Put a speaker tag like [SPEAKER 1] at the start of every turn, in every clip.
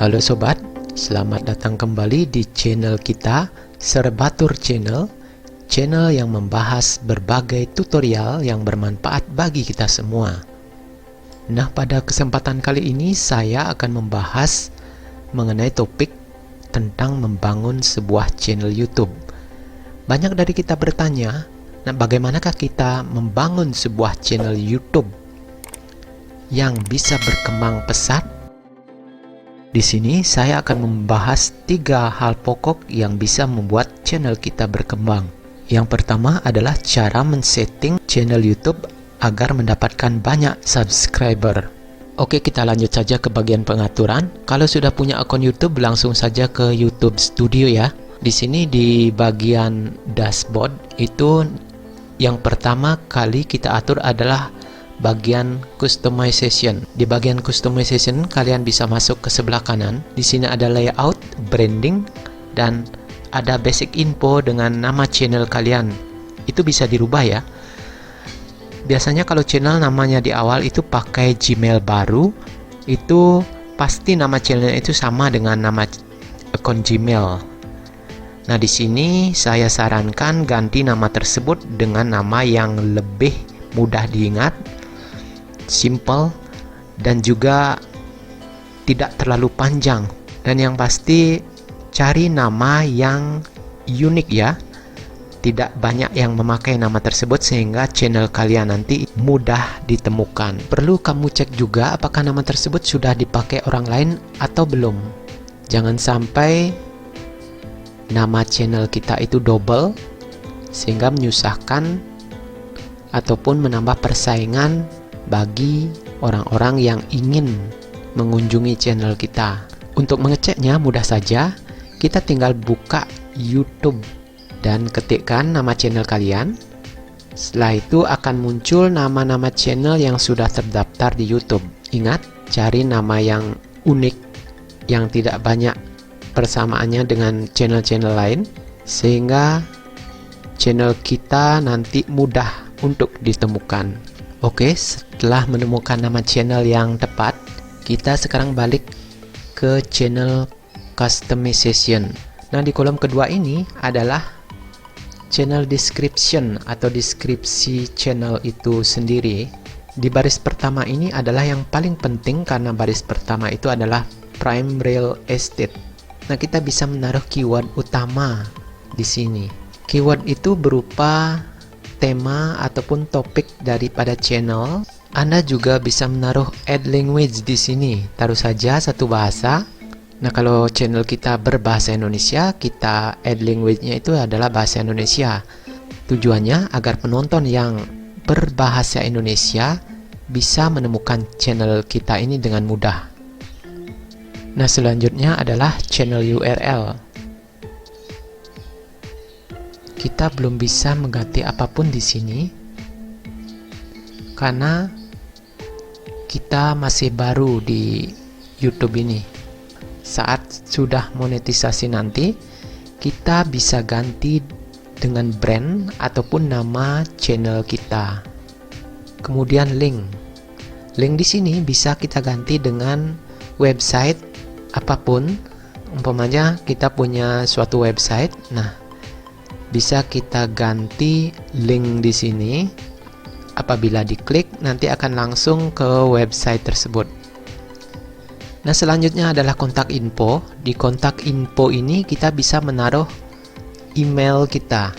[SPEAKER 1] Halo sobat, selamat datang kembali di channel kita, Serbatur Channel, channel yang membahas berbagai tutorial yang bermanfaat bagi kita semua. Nah, pada kesempatan kali ini saya akan membahas mengenai topik tentang membangun sebuah channel YouTube. Banyak dari kita bertanya, nah bagaimanakah kita membangun sebuah channel YouTube yang bisa berkembang pesat? Di sini saya akan membahas 3 hal pokok yang bisa membuat channel kita berkembang. Yang pertama adalah cara men-setting channel YouTube agar mendapatkan banyak subscriber. Oke, kita lanjut saja ke bagian pengaturan. Kalau sudah punya akun YouTube, langsung saja ke YouTube Studio ya. Di sini di bagian dashboard itu yang pertama kali kita atur adalah bagian customization. Di bagian customization kalian bisa masuk ke sebelah kanan. Di sini ada layout, branding, dan ada basic info dengan nama channel kalian. Itu bisa dirubah ya. Biasanya kalau channel namanya di awal itu pakai Gmail baru, itu pasti nama channel itu sama dengan nama akun Gmail. Nah, di sini saya sarankan ganti nama tersebut dengan nama yang lebih mudah diingat, simple, dan juga tidak terlalu panjang. Dan yang pasti cari nama yang unik ya, tidak banyak yang memakai nama tersebut sehingga channel kalian nanti mudah ditemukan. Perlu kamu cek juga apakah nama tersebut sudah dipakai orang lain atau belum. Jangan sampai nama channel kita itu double sehingga menyusahkan ataupun menambah persaingan bagi orang-orang yang ingin mengunjungi channel kita. Untuk mengeceknya mudah saja, kita tinggal buka YouTube dan ketikkan nama channel kalian. Setelah itu akan muncul nama-nama channel yang sudah terdaftar di YouTube. Ingat, cari nama yang unik, yang tidak banyak persamaannya dengan channel-channel lain, sehingga channel kita nanti mudah untuk ditemukan. Oke, setelah menemukan nama channel yang tepat, kita sekarang balik ke channel customization. Nah, di kolom kedua ini adalah channel description atau deskripsi channel itu sendiri. Di baris pertama ini adalah yang paling penting karena baris pertama itu adalah prime real estate. Nah, kita bisa menaruh keyword utama di sini. Keyword itu berupa tema ataupun topik daripada channel. Anda juga bisa menaruh add language di sini. Taruh saja satu bahasa. Nah, kalau channel kita berbahasa Indonesia, kita add language-nya itu adalah bahasa Indonesia. Tujuannya agar penonton yang berbahasa Indonesia bisa menemukan channel kita ini dengan mudah. Nah, selanjutnya adalah channel URL. Kita belum bisa mengganti apapun di sini karena kita masih baru di YouTube ini. Saat sudah monetisasi nanti, kita bisa ganti dengan brand ataupun nama channel kita. Kemudian link. Link di sini bisa kita ganti dengan website apapun. Umpamanya kita punya suatu website. Nah, bisa kita ganti link di sini. Apabila diklik, nanti akan langsung ke website tersebut. Nah, selanjutnya adalah kontak info. Di kontak info ini kita bisa menaruh email kita.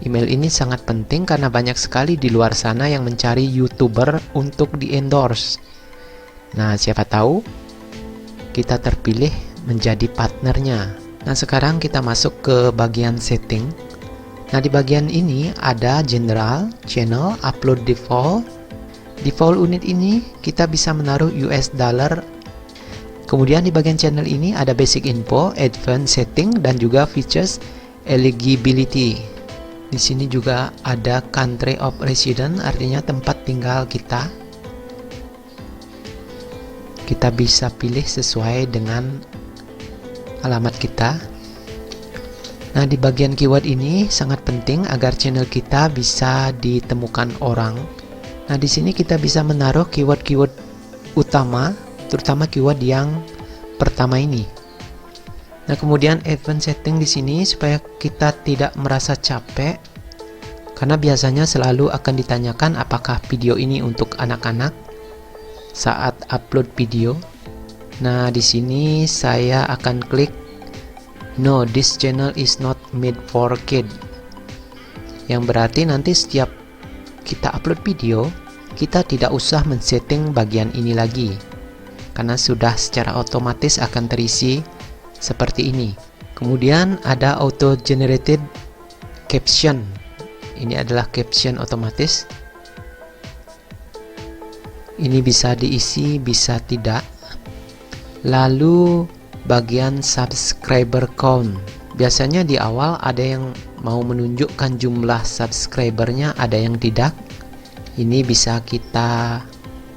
[SPEAKER 1] Email ini sangat penting karena banyak sekali di luar sana yang mencari YouTuber untuk di-endorse. Nah, siapa tahu kita terpilih menjadi partnernya. Nah, sekarang kita masuk ke bagian setting. Nah, di bagian ini ada general, channel, upload default. Default unit ini kita bisa menaruh US dollar. Kemudian di bagian channel ini ada basic info, advanced setting, dan juga features eligibility. Di sini juga ada country of residence, artinya tempat tinggal kita. Kita bisa pilih sesuai dengan alamat kita. Nah, di bagian keyword ini sangat penting agar channel kita bisa ditemukan orang. Nah, di sini kita bisa menaruh keyword-keyword utama, terutama keyword yang pertama ini. Nah, kemudian event setting di sini supaya kita tidak merasa capek, karena biasanya selalu akan ditanyakan apakah video ini untuk anak-anak saat upload video. Nah, di sini saya akan klik no, this channel is not made for kid. Yang berarti nanti setiap kita upload video, kita tidak usah men-setting bagian ini lagi, karena sudah secara otomatis akan terisi seperti ini. Kemudian ada auto generated caption. Ini adalah caption otomatis. Ini bisa diisi, bisa tidak. Lalu bagian subscriber count. Biasanya di awal ada yang mau menunjukkan jumlah subscribernya, ada yang tidak. Ini bisa kita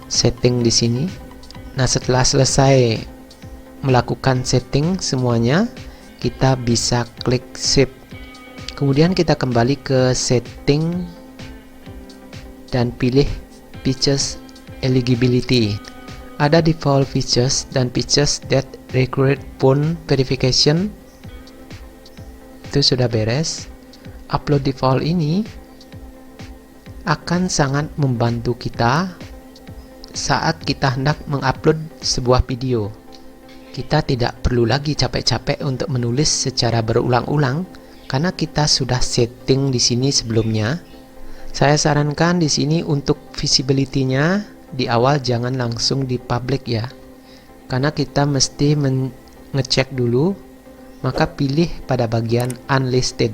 [SPEAKER 1] setting di sini. Nah, setelah selesai melakukan setting semuanya, kita bisa klik save. Kemudian kita kembali ke setting dan pilih features eligibility. Ada default features dan features that require phone verification. Itu sudah beres. Upload default ini akan sangat membantu kita saat kita hendak mengupload sebuah video. Kita tidak perlu lagi capek-capek untuk menulis secara berulang-ulang karena kita sudah setting di sini sebelumnya. Saya sarankan di sini untuk visibility-nya di awal jangan langsung di public ya, karena kita mesti ngecek dulu. Maka pilih pada bagian unlisted.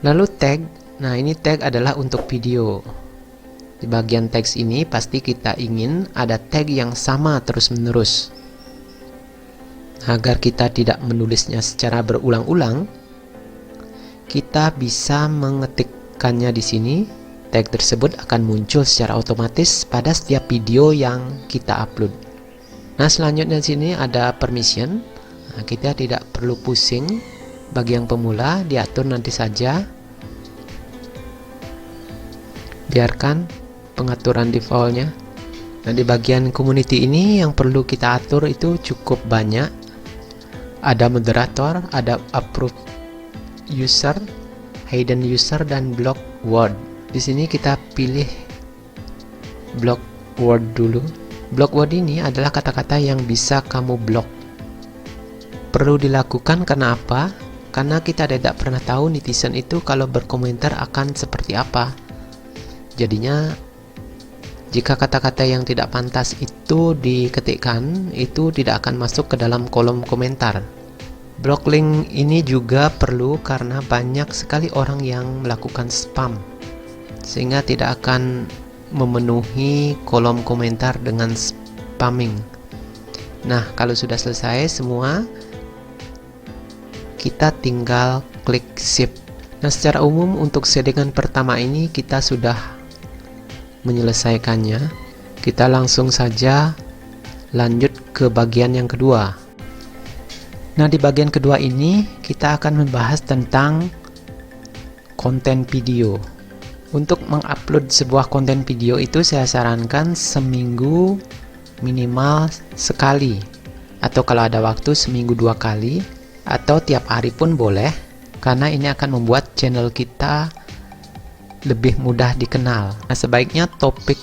[SPEAKER 1] Lalu tag. Nah, ini tag adalah untuk video. Di bagian teks ini pasti kita ingin ada tag yang sama terus-menerus. Agar kita tidak menulisnya secara berulang-ulang, kita bisa mengetikkannya di sini. Tag tersebut akan muncul secara otomatis pada setiap video yang kita upload. Nah, selanjutnya di sini ada permission. Nah, kita tidak perlu pusing. Bagi yang pemula diatur nanti saja. Biarkan pengaturan defaultnya. Nah, di bagian community ini yang perlu kita atur itu cukup banyak. Ada moderator, ada approve user, hidden user, dan block word. Di sini kita pilih block word dulu. Block word ini adalah kata-kata yang bisa kamu blok. Perlu dilakukan karena apa? Karena kita tidak pernah tahu netizen itu kalau berkomentar akan seperti apa. Jadinya jika kata-kata yang tidak pantas itu diketikkan, itu tidak akan masuk ke dalam kolom komentar. Block link ini juga perlu karena banyak sekali orang yang melakukan spam, sehingga tidak akan memenuhi kolom komentar dengan spamming. Nah, kalau sudah selesai semua, kita tinggal klik save. Nah, secara umum untuk settingan pertama ini kita sudah menyelesaikannya. Kita langsung saja lanjut ke bagian yang kedua. Nah, di bagian kedua ini kita akan membahas tentang konten video. Untuk mengupload sebuah konten video itu saya sarankan seminggu minimal sekali, atau kalau ada waktu seminggu 2 kali, atau tiap hari pun boleh, karena ini akan membuat channel kita lebih mudah dikenal. Nah, sebaiknya topik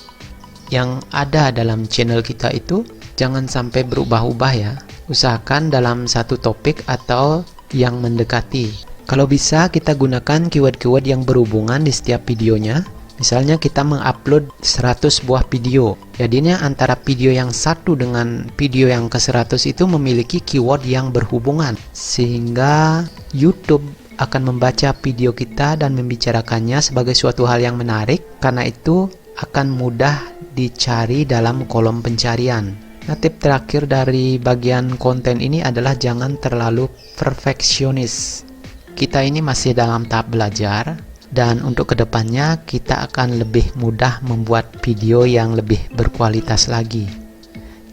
[SPEAKER 1] yang ada dalam channel kita itu jangan sampai berubah-ubah ya. Usahakan dalam satu topik atau yang mendekati. Kalau bisa kita gunakan keyword-keyword yang berhubungan di setiap videonya. Misalnya kita mengupload 100 buah video. Jadinya antara video yang satu dengan video yang ke-100 itu memiliki keyword yang berhubungan, sehingga YouTube akan membaca video kita dan membicarakannya sebagai suatu hal yang menarik. Karena itu akan mudah dicari dalam kolom pencarian. Nah, tip terakhir dari bagian konten ini adalah jangan terlalu perfeksionis. Kita ini masih dalam tahap belajar, dan untuk kedepannya kita akan lebih mudah membuat video yang lebih berkualitas lagi.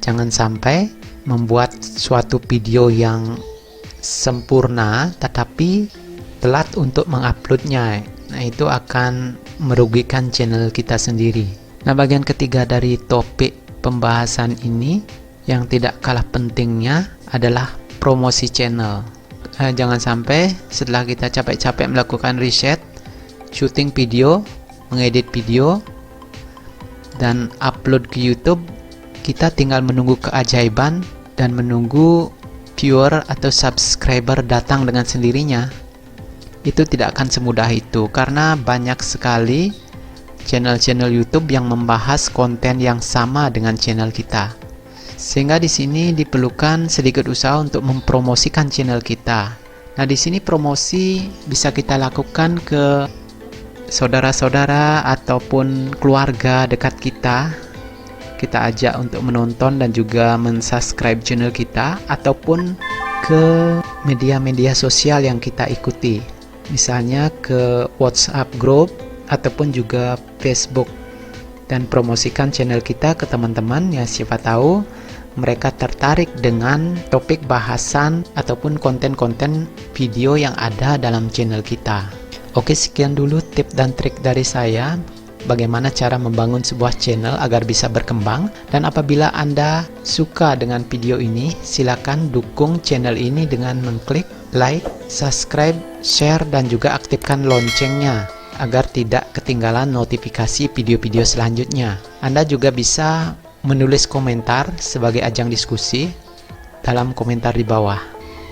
[SPEAKER 1] Jangan sampai membuat suatu video yang sempurna tetapi telat untuk menguploadnya. Nah, itu akan merugikan channel kita sendiri. Nah, bagian ketiga dari topik pembahasan ini Yang tidak kalah pentingnya adalah promosi channel. Jangan sampai setelah kita capek-capek melakukan riset, syuting video, mengedit video, dan upload ke YouTube, kita tinggal menunggu keajaiban dan menunggu viewer atau subscriber datang dengan sendirinya. Itu tidak akan semudah itu, karena banyak sekali channel-channel YouTube yang membahas konten yang sama dengan channel kita. Sehingga di sini diperlukan sedikit usaha untuk mempromosikan channel kita. Nah, di sini promosi bisa kita lakukan ke saudara-saudara ataupun keluarga dekat kita. Kita ajak untuk menonton dan juga mensubscribe channel kita, ataupun ke media-media sosial yang kita ikuti. Misalnya ke WhatsApp group ataupun juga Facebook, dan promosikan channel kita ke teman-teman yang siapa tahu mereka tertarik dengan topik bahasan ataupun konten-konten video yang ada dalam channel kita. Oke, sekian dulu tip dan trik dari saya bagaimana cara membangun sebuah channel agar bisa berkembang. Dan apabila Anda suka dengan video ini, silakan dukung channel ini dengan mengklik like, subscribe, share, dan juga aktifkan loncengnya agar tidak ketinggalan notifikasi video-video selanjutnya. Anda juga bisa menulis komentar sebagai ajang diskusi dalam komentar di bawah.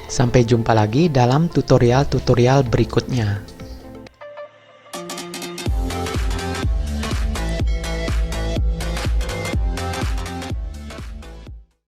[SPEAKER 1] Sampai jumpa lagi dalam tutorial-tutorial berikutnya.